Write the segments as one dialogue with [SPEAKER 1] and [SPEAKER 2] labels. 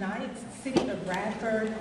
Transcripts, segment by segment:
[SPEAKER 1] tonight's City of Radford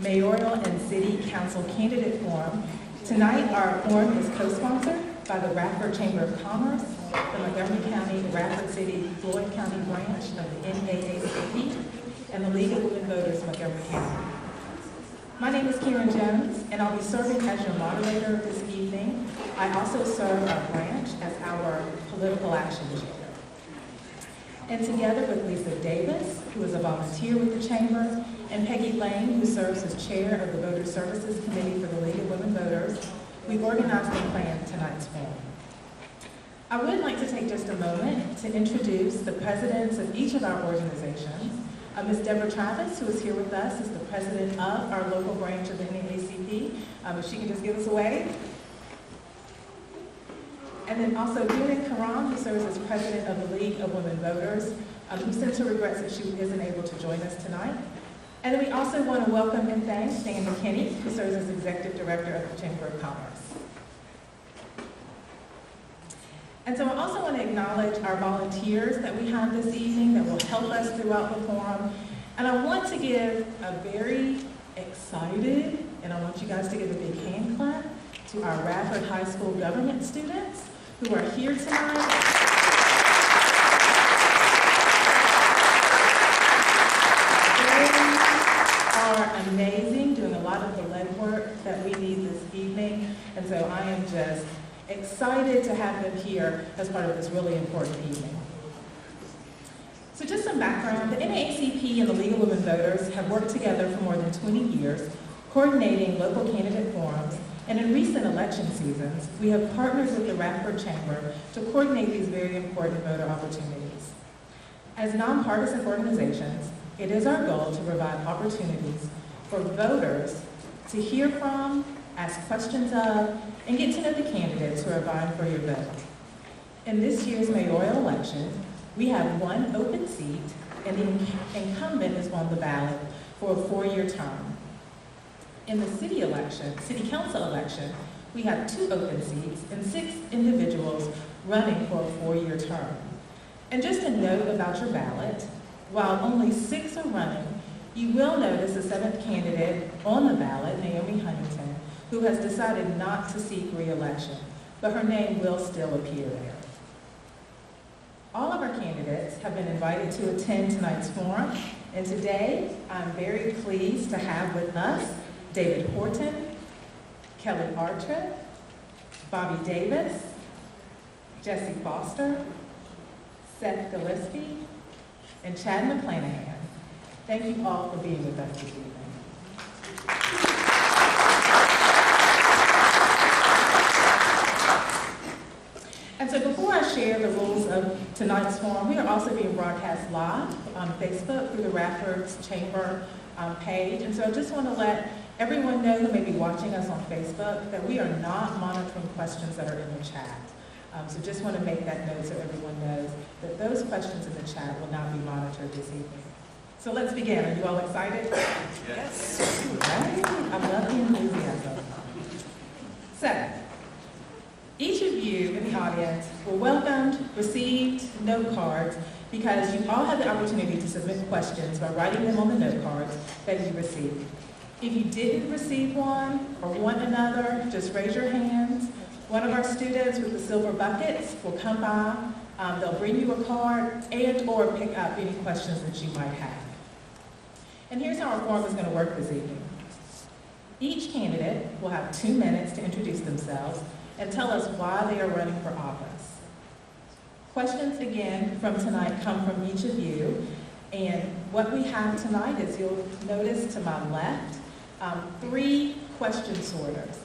[SPEAKER 1] Mayoral and City Council Candidate Forum. Tonight, our forum is co-sponsored by the Radford Chamber of Commerce, the Montgomery County, Radford City, Floyd County branch of the NAACP, and the League of Women Voters, Montgomery County. My name is Karen Jones, and I'll be serving as your moderator this evening. I also serve our branch as our political action chair. And together with Lisa Davis, who is a volunteer with the Chamber, and Peggy Lane, who serves as chair of the Voter Services Committee for the League of Women Voters, we've organized and planned tonight's forum. I would like to take just a moment to introduce the presidents of each of our organizations. Ms. Deborah Travis, who is here with us, is the president of our local branch of the NAACP. If she can just give us a wave. And then also Janiele Hamden, who serves as president of the League of Women Voters, who sends her regrets that she isn't able to join us tonight. And then we also want to welcome and thank Dan McKinney, who serves as executive director of the Chamber of Commerce. And so I also want to acknowledge our volunteers that we have this evening that will help us throughout the forum. And I want to give a very excited, and I want you guys to give a big hand clap to our Radford High School government students who are here tonight. They are amazing, doing a lot of the legwork that we need this evening. And so I am just excited to have them here as part of this really important evening. So just some background, the NAACP and the League of Women Voters have worked together for more than 20 years, coordinating local candidate forums, and in recent election seasons, we have partnered with the Radford Chamber to coordinate these very important voter opportunities. As nonpartisan organizations, it is our goal to provide opportunities for voters to hear from, ask questions of, and get to know the candidates who are vying for your vote. In this year's mayoral election, we have one open seat, and the incumbent is on the ballot for a 4-year term. In the city council election, we have 2 open seats and 6 individuals running for a 4-year term. And just a note about your ballot, while only 6 are running, you will notice the 7th candidate on the ballot, Naomi Huntington, who has decided not to seek re-election, but her name will still appear there. All of our candidates have been invited to attend tonight's forum, and today I'm very pleased to have with us David Horton, Kellie Artrip, Bobby Davis, Jessie Foster, Seth Gillespie, and Chad McClanahan. Thank you all for being with us this evening. And so before I share the rules of tonight's forum, we are also being broadcast live on Facebook through the Radford Chamber page. And so I just want to let everyone know who may be watching us on Facebook that we are not monitoring questions that are in the chat. So just want to make that note so everyone knows that those questions in the chat will not be monitored this evening. So let's begin. Are you all excited? Yes. Right? I love the enthusiasm. So, each of you in the audience were welcomed, received note cards, because you all had the opportunity to submit questions by writing them on the note cards that you received. If you didn't receive one or want another, just raise your hands. One of our students with the silver buckets will come by. They'll bring you a card and or pick up any questions that you might have. And here's how our forum is going to work this evening. Each candidate will have 2 minutes to introduce themselves and tell us why they are running for office. Questions, again, from tonight come from each of you. And what we have tonight is, you'll notice to my left, 3 question sorters.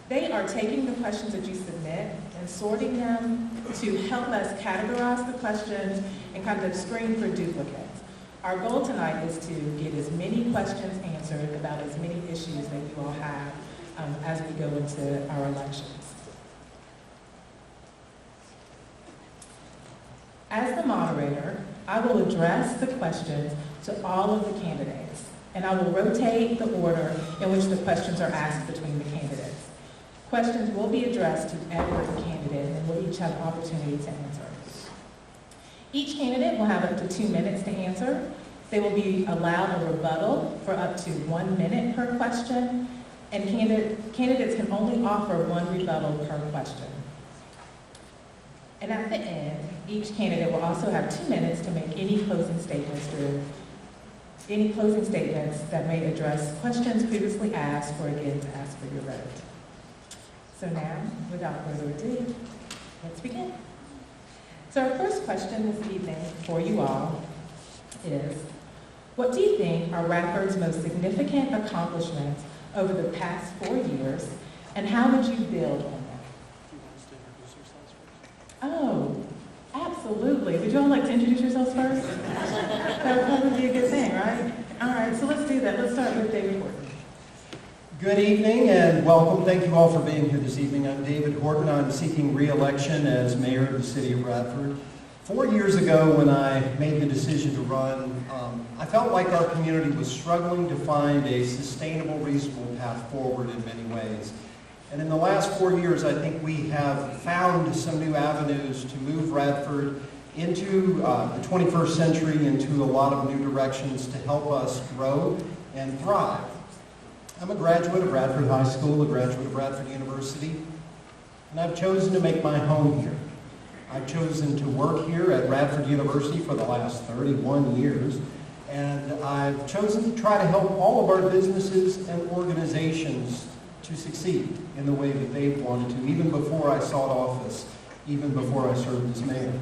[SPEAKER 1] They are taking the questions that you submit and sorting them to help us categorize the questions and kind of screen for duplicates. Our goal tonight is to get as many questions answered about as many issues that you all have as we go into our elections. As the moderator, I will address the questions to all of the candidates, and I will rotate the order in which the questions are asked between the candidates. Questions will be addressed to every candidate, and we'll each have an opportunity to answer. Each candidate will have up to 2 minutes to answer, They will be allowed a rebuttal for up to 1 minute per question, and candidates can only offer 1 rebuttal per question. And at the end, each candidate will also have 2 minutes to make any closing statements that may address questions previously asked or again to ask for your vote. So now, without further ado, let's begin. So our first question this evening for you all is, what do you think are Radford's most significant accomplishments over the past 4 years, and how would you build on them? Oh, absolutely. Would you all like to introduce yourselves first? That would probably be a good thing, right? All right, so let's do that. Let's start with David Horton.
[SPEAKER 2] Good evening and welcome. Thank you all for being here this evening. I'm David Horton. I'm seeking re-election as mayor of the city of Radford. 4 years ago, when I made the decision to run, I felt like our community was struggling to find a sustainable, reasonable path forward in many ways. And in the last 4 years, I think we have found some new avenues to move Radford into the 21st century, into a lot of new directions to help us grow and thrive. I'm a graduate of Radford High School, a graduate of Radford University, and I've chosen to make my home here. I've chosen to work here at Radford University for the last 31 years, and I've chosen to try to help all of our businesses and organizations to succeed in the way that they've wanted to, even before I sought office, even before I served as mayor.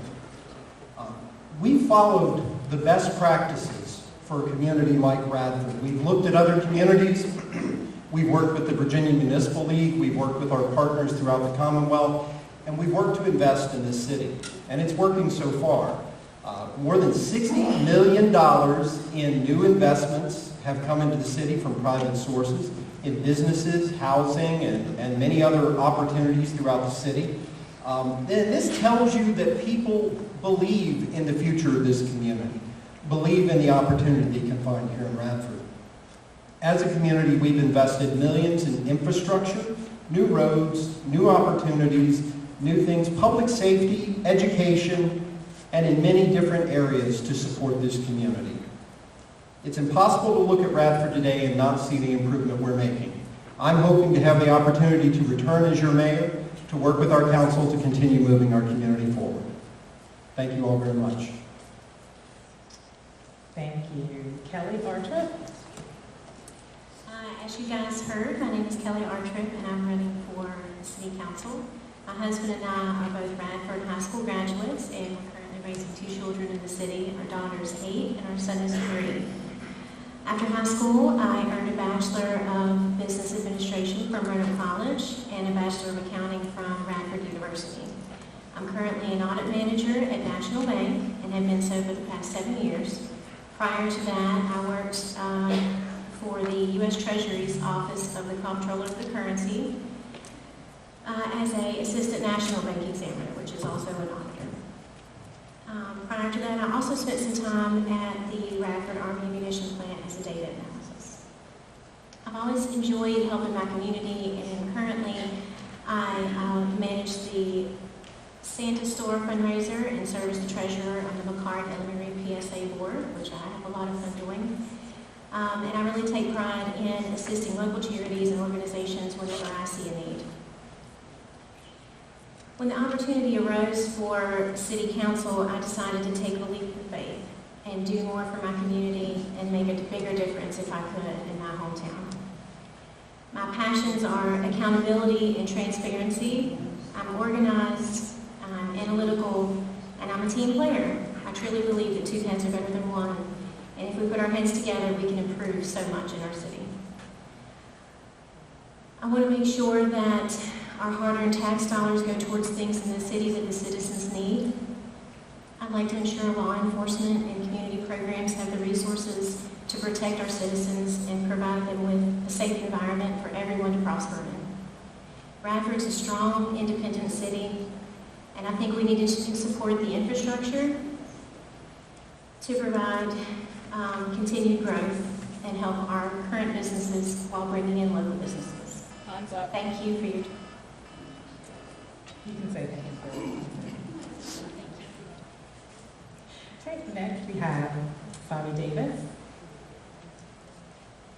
[SPEAKER 2] We followed the best practices for a community like Radford. We've looked at other communities. We've worked with the Virginia Municipal League. We've worked with our partners throughout the Commonwealth. And we've worked to invest in this city. And it's working so far. More than $60 million in new investments have come into the city from private sources, in businesses, housing, and many other opportunities throughout the city. And this tells you that people believe in the future of this community, believe in the opportunity they can find here in Radford. As a community, we've invested millions in infrastructure, new roads, new opportunities, new things, public safety, education, and in many different areas to support this community. It's impossible to look at Radford today and not see the improvement we're making. I'm hoping to have the opportunity to return as your mayor, to work with our council to continue moving our community forward. Thank you all very much.
[SPEAKER 1] Thank you. Kellie Artrip.
[SPEAKER 3] As you guys heard, my name is Kellie Artrip, and I'm running for City Council. My husband and I are both Radford High School graduates, and we're currently raising 2 children in the city. Our daughter's 8, and our son is 3. After high school, I earned a Bachelor of Business Administration from Mayoral College and a Bachelor of Accounting from Radford University. I'm currently an audit manager at National Bank and have been so for the past 7 years. Prior to that, I worked for the U.S. Treasury's Office of the Comptroller of the Currency as an Assistant National Bank Examiner, which is also an auditor. Prior to that, I also spent some time at the Radford Army Ammunition Plant as a data analysis. I've always enjoyed helping my community, and currently I manage the Santa Store fundraiser and serve as the treasurer of the McClanahan Elementary PSA board, which I have a lot of fun doing. And I really take pride in assisting local charities and organizations whenever I see a need. When the opportunity arose for City Council, I decided to take a leap of faith and do more for my community and make a bigger difference if I could in my hometown. My passions are accountability and transparency. I'm organized, I'm analytical, and I'm a team player. I truly believe that 2 heads are better than 1. And if we put our heads together, we can improve so much in our city. I want to make sure that our hard-earned tax dollars go towards things in the city that the citizens need. I'd like to ensure law enforcement and community programs have the resources to protect our citizens and provide them with a safe environment for everyone to prosper in. Radford's a strong, independent city, and I think we need to support the infrastructure to provide continued growth and help our current businesses while bringing in local businesses.
[SPEAKER 1] Time's up.
[SPEAKER 3] Thank you for your time.
[SPEAKER 1] You can say thank you. Okay, next we have Bobby Davis.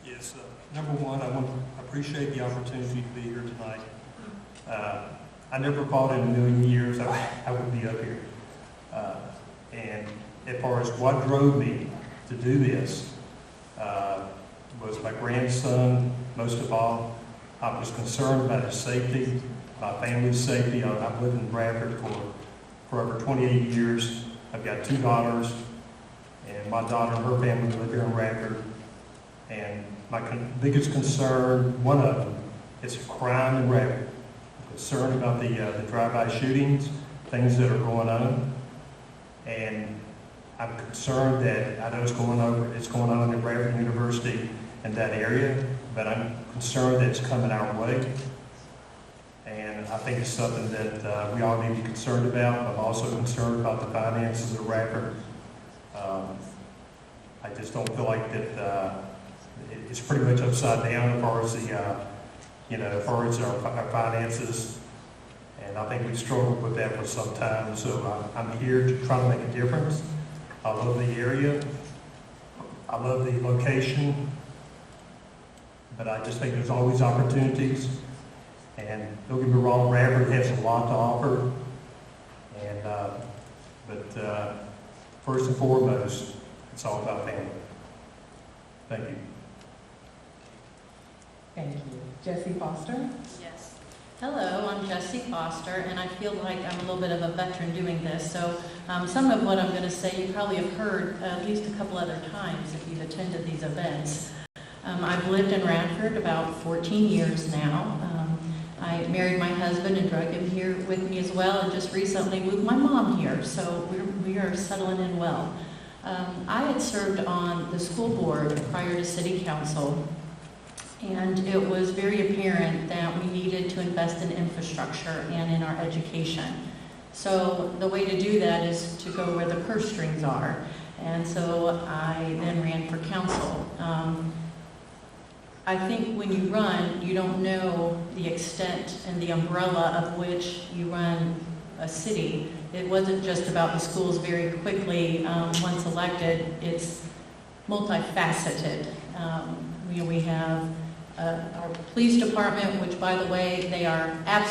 [SPEAKER 4] Yes, number one, I appreciate the opportunity to be here tonight. I never thought in a million years I would be up here. And as far as what drove me to do this, was my grandson, most of all. I was concerned about his safety, my family's safety. I've lived in Radford for over 28 years. I've got 2 daughters, and my daughter and her family live here in Radford. And my biggest concern, one of them, is crime in Radford. I'm concerned about the drive-by shootings, things that are going on. And I'm concerned that I know it's going on at Radford University in that area, but I'm concerned that it's coming our way. And I think it's something that we all need to be concerned about. I'm also concerned about the finances of Radford. I just don't feel like that it's pretty much upside down as far as as far as our finances. And I think we've struggled with that for some time. So I'm here to try to make a difference. I love the area. I love the location. But I just think there's always opportunities. And don't get me wrong, Radford has a lot to offer. And but first and foremost, it's all about family. Thank you.
[SPEAKER 1] Thank you. Jessie Foster.
[SPEAKER 5] Yes. Hello, I'm Jessie Foster, and I feel like I'm a little bit of a veteran doing this. So some of what I'm going to say you probably have heard at least a couple other times if you've attended these events. I've lived in Radford about 14 years now. I married my husband and drug him here with me as well, and just recently moved my mom here, so we are settling in well. I had served on the school board prior to city council, and it was very apparent that we needed to invest in infrastructure and in our education. So the way to do that is to go where the purse strings are, and so I then ran for council. I think when you run, you don't know the extent and the umbrella of which you run a city. It wasn't just about the schools very quickly. Once elected, it's multifaceted. We have our police department, which, by the way, they are absolutely